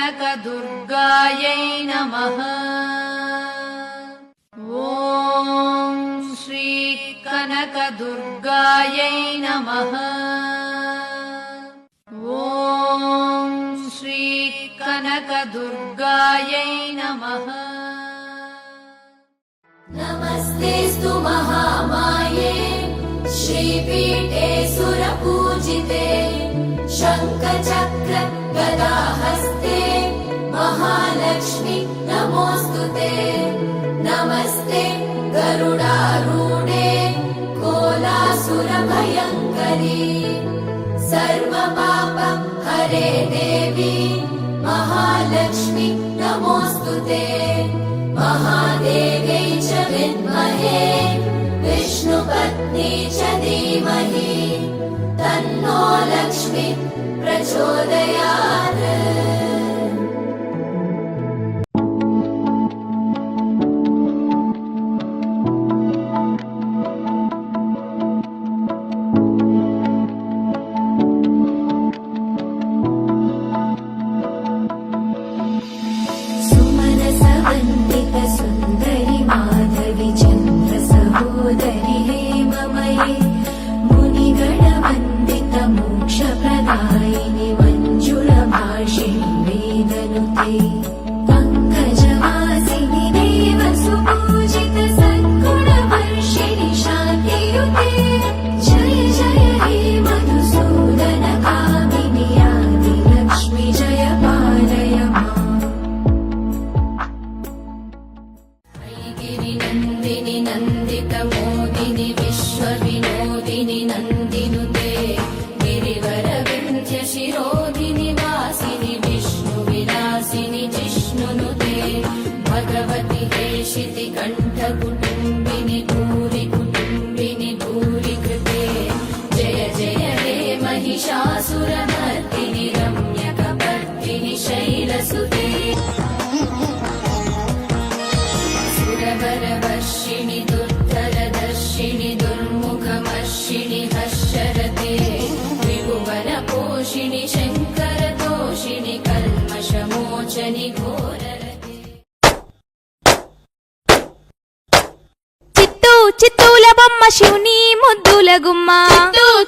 कनकदुर्गायै नमः। ॐ श्री कनकदुर्गायै नमः। ॐ श्री कनकदुर्गायै नमः। नमस्तेस्तु महामाये श्रीपीठे सुरपूजिते शङ्खचक्र गदाहस्ते महालक्ष्मी नमोऽस्तुते। नमस्ते गरुडारूढे कोलासुरभयङ्करी सर्वपाप हरे देवी महालक्ष्मी नमोऽस्तुते। महादेव्यै च विद्महे विष्णुपत्नी च धीमहि तन्नो लक्ष्मी प्रचोदयात्। सुमनसवन्दित सुन्दरि माधवि चन्द्र सहोदरि हेममयि मुनिगणवन्दित मोक्षप्रदायिनि मञ्जुलभाषिणि वेदनुते पङ्कजवासिनि देव सुपूजित सद्गुणवर्षिणि शान्तियुते। जय जय हे मधुसूदन कामिनि आदिलक्ष्मि जय पालय माम्। गिरिनन्दिनि नन्दितमोदिनि विश्वविनोदिनि नन्दिनुते गिरिवरविन्ध्यशिरोधिनि वासिनि विष्णुविलासिनि जिष्णुनुते भगवति हेशिति कण्ठकुटुम्बिनि भूरि कुटुम्बिनि भूरि कृते। जय जय हे महिषासुरमर्दिनि रम्यकपर्दिनि शैलसुते सुरवरवर्षिणि दुर्धरदर्शिनि दुर्मुखमर्षिणि हर्षरते त्रिभुवनपोषिणि शङ्करतोषिणि कल्मषमोचनि घोररते। చిత్తూ చిత్తూల బొమ్మ శివుని ముద్దుల గుమ్మ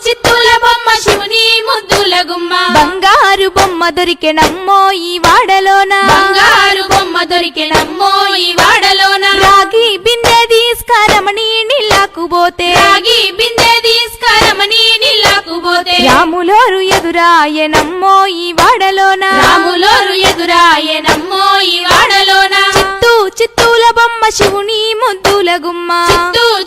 చిత్తూల బొమ్మ శివుని ముద్దుల గుమ్మ బంగారు బొమ్మ దొరికెనమ్మో ఈ వాడలోన బంగారు బొమ్మ దొరికెనమ్మో ఈ వాడలోన రాగి బిందె తీసుకరమణి నీళ్ళకు పోతే రాగి బిందె తీసుకరమని నీళ్ళకు పోతే రాములోరు ఎదురాయనమ్మో ఈ వాడలోన రాములోరు ఎదురాయనమ్మో ఈ వాడలోన చిత్తూల బొమ్మ శివుని ముద్దుల గుమ్మ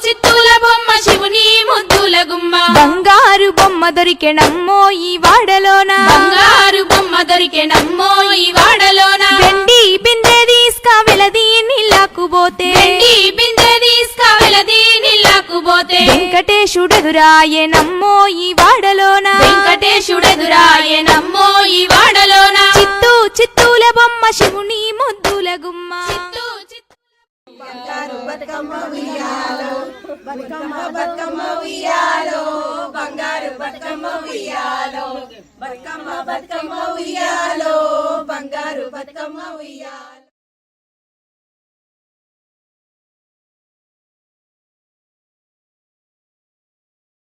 చిత్తూల బొమ్మ శివుని ముద్దుల గుమ్మ బంగారు బొమ్మ దొరికెనమ్మో ఈ వాడలోన బంగారు బొమ్మ దొరికెనమ్మో ఈ వాడలోన వెండి బిందె తీసుక వెలది నీళ్ళకు పోతే వెండి బిందె తీసుకవెలది నీళ్ళకు పోతే వెంకటేశుడెదురాయనమ్మో ఈ వాడలోన వెంకటేశుడెదురాయనమ్మో ఈ వాడలోన చిత్తూల బొమ్మ శివుని ముద్దుల గుమ్మ బంగారు బతుకమ్మ ఉయ్యాలో బతుకమ్మ బతుకమ్మ ఉయ్యాలో బంగారు బతుకమ్మ ఉయ్యాలో బతుకమ్మ బతుకమ్మ ఉయ్యాలో బంగారు బతుకమ్మ ఉయ్యాలో।